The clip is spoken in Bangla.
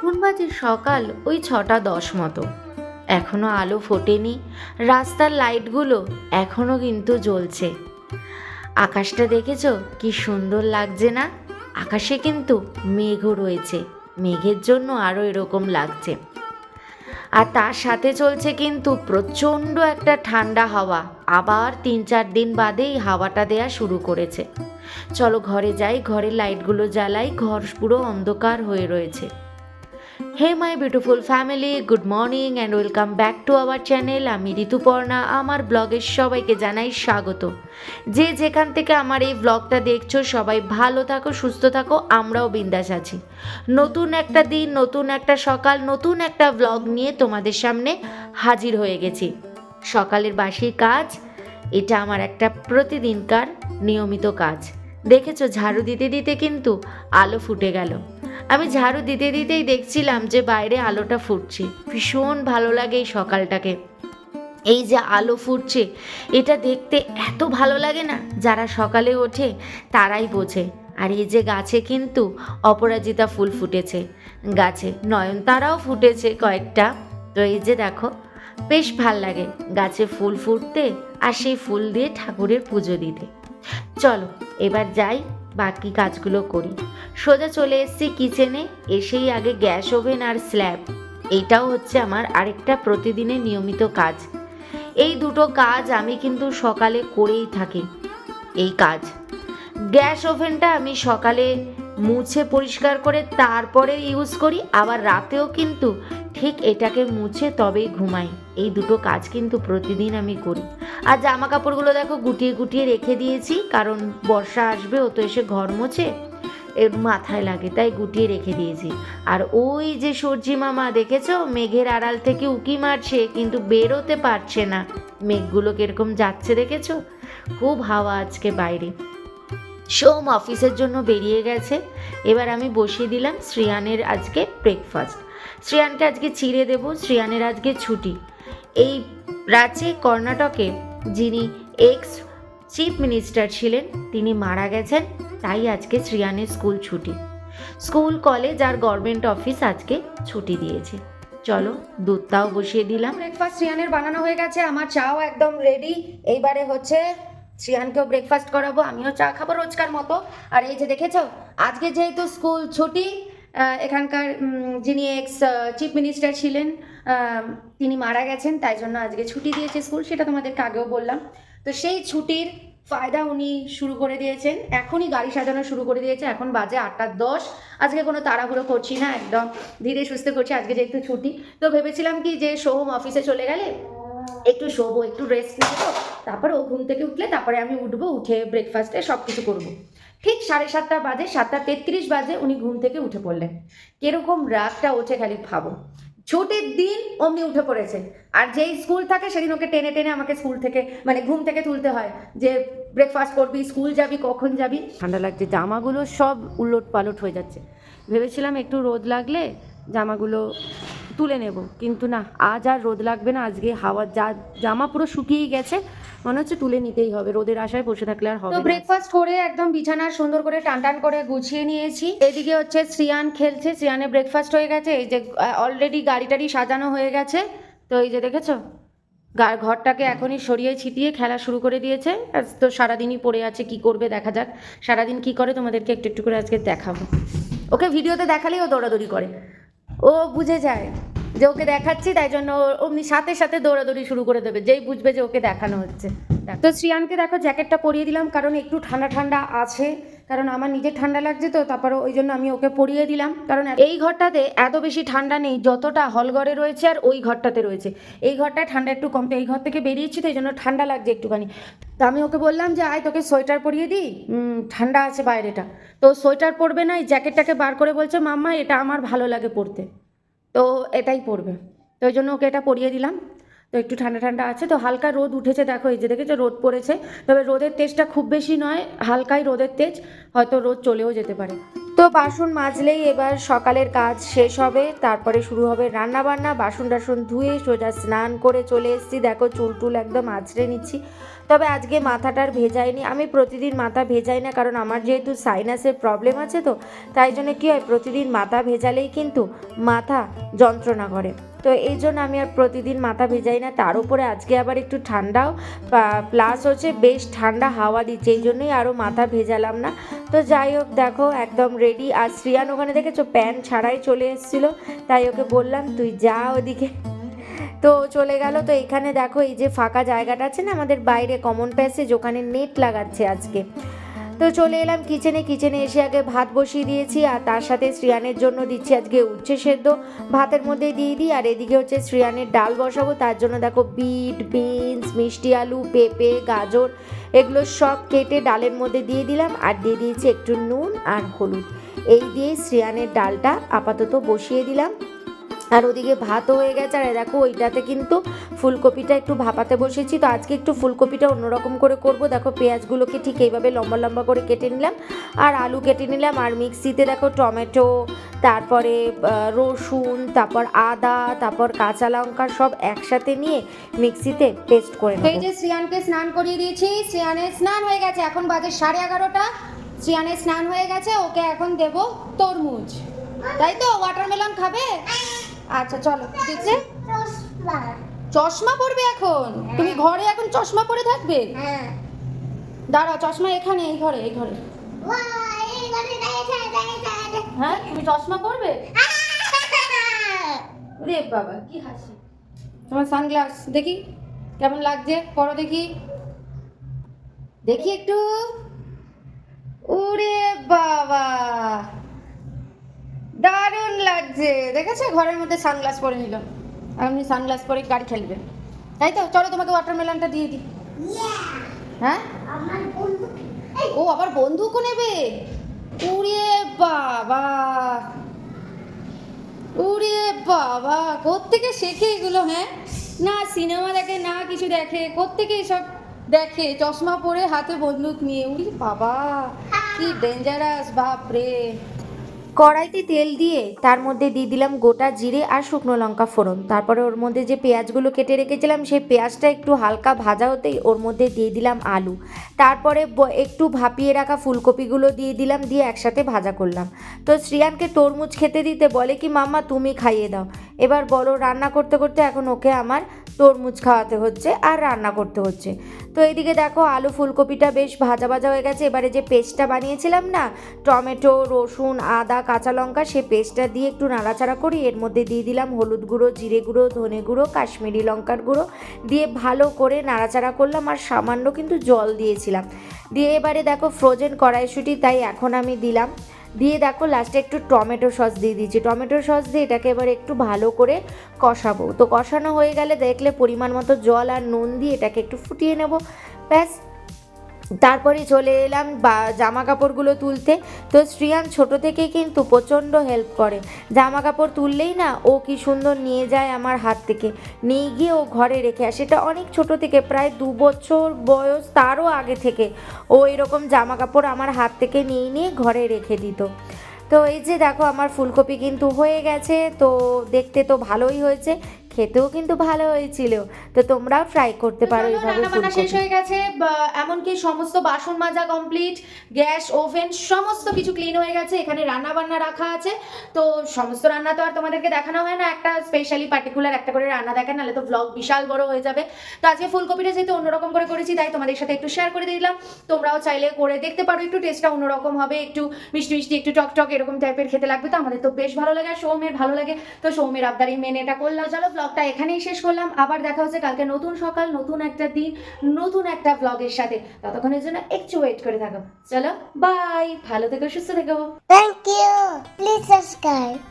এখন বাজে সকাল ওই 6:10 মতো। এখনো আলো ফোটেনি, রাস্তার লাইটগুলো এখনো কিন্তু জ্বলছে। আকাশটা দেখেছো কি সুন্দর লাগছে না? আকাশে কিন্তু মেঘও রয়েছে, মেঘের জন্য আরও এরকম লাগছে। আর তার সাথে চলছে কিন্তু প্রচণ্ড একটা ঠান্ডা হাওয়া। আবার 3-4 দিন বাদেই হাওয়াটা দেয়া শুরু করেছে। চলো ঘরে যাই, ঘরের লাইটগুলো জ্বালাই, ঘর পুরো অন্ধকার হয়ে রয়েছে। Hey my beautiful family, good morning and welcome back to our channel. আমি ঋতুপর্ণা, আমার ব্লগের সবাইকে জানাই স্বাগত। যে যেখান থেকে আমার এই ব্লগটা দেখছো সবাই ভালো থাকো, সুস্থ থাকো, আমরাও বিন্দাস আছি। নতুন একটা দিন, নতুন একটা সকাল, নতুন একটা ব্লগ নিয়ে তোমাদের সামনে হাজির হয়ে গেছি। সকালের বাসি কাজ, এটা আমার একটা প্রতিদিনকার নিয়মিত কাজ। দেখেছো ঝাড়ু দিতে দিতে কিন্তু আলো ফুটে গেল। আমি ঝাড়ু দিতে দিতেই দেখছিলাম যে বাইরে আলোটা ফুটছে। ভীষণ ভালো লাগে এই সকালটাকে। এই যে আলো ফুটছে এটা দেখতে এত ভালো লাগে না, যারা সকালে ওঠে তারাই বোঝে। আর এই যে গাছে কিন্তু অপরাজিতা ফুল ফুটেছে, গাছে নয়নতারাও ফুটেছে কয়েকটা। তো এই যে দেখো, বেশ ভাল লাগে গাছে ফুল ফুটতে আর সেই ফুল দিয়ে ঠাকুরের পুজো দিতে। চলো এবার যাই, বাকি কাজগুলো করি। সোজা চলে এসেছি কিচেনে। এসেই আগে গ্যাস ওভেন আর স্ল্যাব, এইটাও হচ্ছে আমার আরেকটা প্রতিদিনের নিয়মিত কাজ। এই দুটো কাজ আমি কিন্তু সকালে করেই থাকি। এই কাজ, গ্যাস ওভেনটা আমি সকালে মুছে পরিষ্কার করে তারপরে ইউজ করি, আবার রাতেও কিন্তু ঠিক এটাকে মুছে তবেই ঘুমাই। এই দুটো কাজ কিন্তু প্রতিদিন আমি করি। আর জামা কাপড়গুলো দেখো গুটিয়ে গুটিয়ে রেখে দিয়েছি, কারণ বর্ষা আসবে, ও তো এসে ঘর মোছে, এর মাথায় লাগে, তাই গুটিয়ে রেখে দিয়েছি। আর ওই যে সূর্যি মামা দেখেছো মেঘের আড়াল থেকে উকি মারছে, কিন্তু বেরোতে পারছে না। মেঘগুলো কিরকম যাচ্ছে দেখেছো? খুব হাওয়া আজকে বাইরে। সোম অফিসের জন্য বেরিয়ে গেছে। এবার আমি বসিয়ে দিলাম শ্রিয়ানের আজকে ব্রেকফাস্ট। শ্রিয়ানকে আজকে চিড়ে দেব, শ্রিয়ানের আজকে ছুটি। এই রাজ্যে কর্ণাটকে যিনি এক্স চিফ মিনিস্টার ছিলেন তিনি মারা গেছেন, তাই আজকে শ্রিয়ানের স্কুল ছুটি। স্কুল, কলেজ আর গভর্নমেন্ট অফিস আজকে ছুটি দিয়েছে। চলো দুধটাও বসিয়ে দিলাম। ব্রেকফাস্ট শ্রিয়ানের বানানো হয়ে গেছে, আমার চাও একদম রেডি। এইবারে হচ্ছে শ্রিয়ানকেও ব্রেকফাস্ট করাবো, আমিও চা খাবো রোজকার মতো। আর এই যে দেখেছো আজকে যেহেতু স্কুল ছুটি, এখানকার যিনি এক্স চিফ মিনিস্টার ছিলেন তিনি মারা গেছেন, তাই জন্য আজকে ছুটি দিয়েছে স্কুল, সেটা তোমাদেরকে আগেও বললাম। তো সেই ছুটির ফায়দা উনি শুরু করে দিয়েছেন, এখনই গাড়ি সাজানো শুরু করে দিয়েছে। এখন বাজে 8:10। আজকে কোনো তাড়াহুড়ো করছি না, একদম ধীরে সুস্থে করছি আজকে যেহেতু ছুটি। তো ভেবেছিলাম কি যে সোহম অফিসে চলে গেলে একটু শোবো, একটু রেস্ট নেবো, তারপরে ও ঘুম থেকে উঠলে তারপরে আমি উঠবো, উঠে ব্রেকফাস্টে সব কিছু করবো। ঠিক 7:30 বাজে, 7:33 বাজে উনি ঘুম থেকে উঠে পড়লেন। কিরকম রাগটা ওঠে খালি ভাবো। ছুটির দিন অমনি উঠে পড়েছে, আর যেই স্কুল থাকে সেদিন ওকে টেনে টেনে আমাকে স্কুল থেকে মানে ঘুম থেকে তুলতে হয়, যে ব্রেকফাস্ট করবি, স্কুল যাবি, কখন যাবি। ঠান্ডা লাগছে, জামাগুলো সব উলট পালট হয়ে যাচ্ছে। ভেবেছিলাম একটু রোদ লাগলে জামাগুলো তুলে নেব, কিন্তু না, আজ আর রোদ লাগবে না। আজকে হাওয়া জামা পুরো শুকিয়ে গেছে, মনে হচ্ছে তুলে নিতেই হবে, রোদের আশায় বসে থাকলে আর হবে না। তো ব্রেকফাস্ট করে একদম বিছানা সুন্দর করে টান টান করে গুছিয়ে নিয়েছি। এদিকে হচ্ছে শ্রিয়ান খেলছে, শ্রিয়ানের ব্রেকফাস্ট হয়ে গেছে। এই যে অলরেডি গাড়ি টাড়ি সাজানো হয়ে গেছে। তো এই যে দেখেছো ঘরটাকে এখনই সরিয়ে ছিটিয়ে খেলা শুরু করে দিয়েছে। তো সারাদিনই পড়ে আছে, কি করবে দেখা যাক। সারাদিন কি করে তোমাদেরকে একটু একটু করে আজকে দেখাবো। ওকে ভিডিওতে দেখালেই ও দৌড়াদৌড়ি করে, ও বুঝে যায় যে ওকে দেখাচ্ছি, তাই জন্য অমনি সাথে সাথে দৌড়াদৌড়ি শুরু করে দেবে যেই বুঝবে যে ওকে দেখানো হচ্ছে। তো শ্রিয়ানকে দেখো জ্যাকেটটা পরিয়ে দিলাম, কারণ একটু ঠান্ডা ঠান্ডা আছে, কারণ আমার নিজের ঠান্ডা লাগছে, তো তারপরে ওই জন্য আমি ওকে পরিয়ে দিলাম। কারণ এই ঘরটাতে এত বেশি ঠান্ডা নেই যতটা হলঘরে রয়েছে আর ওই ঘরটাতে রয়েছে। এই ঘরটায় ঠান্ডা একটু কম, তো এই ঘর থেকে বেরিয়েছি তো এই জন্য ঠান্ডা লাগছে একটুখানি। তো আমি ওকে বললাম যে আয় তোকে সোয়েটার পরিয়ে দিই, ঠান্ডা আছে বাইরেটা। তো সোয়েটার পরবে না, এই জ্যাকেটটাকে বার করে বলছে মাম্মা এটা আমার ভালো লাগে পরতে, তো এটাই পরবে। তো ওই জন্য ওকে এটা পরিয়ে দিলাম। তো একটু ঠান্ডা ঠান্ডা আছে, তো হালকা রোদ উঠেছে, দেখো এই যে দেখেছো রোদ পড়েছে, তবে রোদের তেজটা খুব বেশি নয়, হালকাই রোদের তেজ, হয়তো রোদ চলেও যেতে পারে। তো বাসন মাজলেই এবার সকালের কাজ শেষ হবে, তারপরে শুরু হবে রান্না বান্না। বাসন টাসন ধুয়ে সোজা স্নান করে চলে এসেছি, দেখো চুল টুল একদম আঁচড়ে নিচ্ছি। তবে আজকে মাথাটার ভেজাইনি, আমি প্রতিদিন মাথা ভেজাই না, কারণ আমার যেহেতু সাইনাসের প্রবলেম আছে, তো তাই জন্য কী হয়, প্রতিদিন মাথা ভেজালেই কিন্তু মাথা যন্ত্রণা করে, তো এই জন্য আমি আর প্রতিদিন মাথা ভেজাই না। তার উপরে আজকে আবার একটু ঠান্ডাও প্লাস হচ্ছে বেশ ঠান্ডা হাওয়া দিচ্ছে, এই জন্যই আরও মাথা ভেজালাম না। তো যাই হোক, দেখো একদম রেডি। আর শ্রিয়ান ওখানে দেখেছো প্যান্ট ছাড়াই চলে এসেছিলো, তাই ওকে বললাম তুই যা ওদিকে, তো চলে গেল। তো এখানে দেখো এই যে ফাঁকা জায়গাটা আছে না আমাদের বাইরে কমন প্যাসেজ, ওখানে নেট লাগাচ্ছে আজকে। তো চলে এলাম কিচেনে। কিচেনে এসে আগে ভাত বসিয়ে দিয়েছি, আর তার সাথে শ্রিয়ানের জন্য দিচ্ছি আজকে উচ্ছে সেদ্ধ, ভাতের মধ্যে দিয়ে দিই। আর এদিকে হচ্ছে শ্রিয়ানের ডাল বসাবো, তার জন্য দেখো বিট, বিনস, মিষ্টি আলু, পেঁপে, গাজর এগুলো সব কেটে ডালের মধ্যে দিয়ে দিলাম, আর দিয়ে দিয়েছি একটু নুন আর হলুদ। এই দিয়েই শ্রিয়ানের ডালটা আপাতত বসিয়ে দিলাম। আর ওদিকে ভাতও হয়ে গেছে। আর দেখো ওইটাতে কিন্তু ফুলকপিটা একটু ভাপাতে বসেছি, তো আজকে একটু ফুলকপিটা অন্যরকম করে করব। দেখো পেঁয়াজগুলোকে ঠিক এইভাবে লম্বা লম্বা করে কেটে নিলাম, আর আলু কেটে নিলাম, আর মিক্সিতে দেখো টমেটো, তারপরে রসুন, তারপর আদা, তারপর কাঁচা লঙ্কা সব একসাথে নিয়ে মিক্সিতে পেস্ট করে নেব। এই যে শ্রিয়ানকে স্নান করিয়ে দিয়েছি, শ্রিয়ানের স্নান হয়ে গেছে, এখন বাজে 11:30। শ্রিয়ানের স্নান হয়ে গেছে, ওকে এখন দেব তরমুজ, তাই তো? ওয়াটারমেলন খাবে? আচ্ছা চলো দিচ্ছে। চশমা পরবে এখন? তুমি ঘরে এখন চশমা পরে থাকবে? দাঁড়াও, চশমা এখানে, এই ঘরে, এই ঘরে। হ্যাঁ তুমি চশমা পরবে? রে বাবা কি হাসি! তোমার সানগ্লাস দেখি কেমন লাগছে, পরো দেখি, দেখি একটু। ওরে বাবা দারুণ লাগছে, দেখেছো? ঘরের মধ্যে সানগ্লাস পরে নিল, আপনি সানগ্লাস পরে গাড়ি খেলবে, তাই তো? চলো তোমাকে ওয়াটারমেলনটা দিয়ে দিই। হ্যাঁ ও আবার বন্দুকও নেবে? উড়ে বাবা, উড়ে বাবা, কোত্থেকে শেখে এগুলো? হ্যাঁ, না সিনেমা দেখে না কিছু দেখে, কোত্থেকে এসব দেখে? চশমা পরে হাতে বন্দুক নিয়ে, উড়ি বাবা কি ডেঞ্জারাস, বাপরে। কড়াইতে তেল দিয়ে তার মধ্যে দিয়ে দিলাম গোটা জিরে আর শুকনো লঙ্কা ফোড়ন, তারপরে ওর মধ্যে যে পেঁয়াজগুলো কেটে রেখেছিলাম সেই পেঁয়াজটা একটু হালকা ভাজা হতেই ওর মধ্যে দিয়ে দিলাম আলু, তারপরে একটু ভাপিয়ে রাখা ফুলকপিগুলো দিয়ে দিলাম, দিয়ে একসাথে ভাজা করলাম। তো শ্রিয়ানকে তরমুজ খেতে দিতে বলে কি মাম্মা তুমি খাইয়ে দাও। এবার বলো, রান্না করতে করতে এখন ওকে আমার তরমুজ খাওয়াতে হচ্ছে আর রান্না করতে হচ্ছে। তো এইদিকে দেখো আলু ফুলকপিটা বেশ ভাজা ভাজা হয়ে গেছে। এবারে যে পেস্টটা বানিয়েছিলাম না, টমেটো, রসুন, আদা, কাঁচা লঙ্কা, সেই পেস্টটা দিয়ে একটু নাড়াচাড়া করি। এর মধ্যে দিয়ে দিলাম হলুদ গুঁড়ো, জিরে গুঁড়ো, ধনে গুঁড়ো, কাশ্মীরি লঙ্কার গুঁড়ো দিয়ে ভালো করে নাড়াচাড়া করলাম, আর সামান্য কিন্তু জল দিয়েছিলাম। দিয়ে এবারে দেখো ফ্রোজেন কড়াইশুঁটি, তাই এখন আমি দিলাম, দিয়ে দেখো লাস্টে একটু টমেটো সস দিয়ে দিয়েছি। টমেটো সস দিয়ে এটাকে এবার একটু ভালো করে কষাবো। তো কষানো হয়ে গেলে দেখলে পরিমাণ মতো জল আর নুন দিয়ে এটাকে একটু ফুটিয়ে নেব, ব্যাস। তারপরে চলে এলাম জামা কাপড়গুলো তুলতে। তো শ্রিয়ান ছোট থেকেই কিন্তু প্রচণ্ড হেল্প করে, জামা কাপড় তুললেই না ও কি সুন্দর নিয়ে যায় আমার হাত থেকে, নিয়ে গিয়ে ও ঘরে রেখে আসে। এটা অনেক ছোট থেকে, প্রায় 2 বছর বয়স, তারও আগে থেকে ও এরকম জামা কাপড় আমার হাত থেকে নিয়ে নিয়ে ঘরে রেখে দিত। তো এই যে দেখো আমার ফুলকপি কিন্তু হয়ে গেছে, তো দেখতে তো ভালোই হয়েছে, খেতেও কিন্তু ভালো হয়েছিল। তো তোমরাও ট্রাই করতে পারো এইভাবে। রান্নাবান্না শেষ হয়ে গেছে, এমনকি সমস্ত বাসন মাজা কমপ্লিট, গ্যাস ওভেন সমস্ত কিছু ক্লিন হয়ে গেছে। এখানে রান্না বান্না রাখা আছে, তো সমস্ত রান্না তো আর তোমাদেরকে দেখানো হয় না, একটা স্পেশালি পার্টিকুলার একটা করে রান্না দেখেন, নাহলে তো ব্লগ বিশাল বড় হয়ে যাবে। তো আজকে ফুলকপিটা যেহেতু অন্যরকম করে করেছি, তাই তোমাদের সাথে একটু শেয়ার করে দিলাম। তোমরাও চাইলে করে দেখতে পারো, একটু টেস্টটা অন্যরকম হবে, একটু মিষ্টি মিষ্টি, একটু টক টক এরকম টাইপের খেতে লাগবে। তো আমাদের তো বেশ ভালো লাগে, আর সৌমের ভালো লাগে, তো সৌমের আবদারি মেনে এটা করলাম। চলো ব্লগটা এখানেই শেষ করলাম, আবার দেখা হচ্ছে কালকে নতুন সকাল, নতুন একটা দিন, নতুন একটা ব্লগের সাথে। ততক্ষণের জন্য একটু ওয়েট করে থাকো। চলো বাই, ভালো থেকো, সুস্থ থেকো। Thank you. Please subscribe.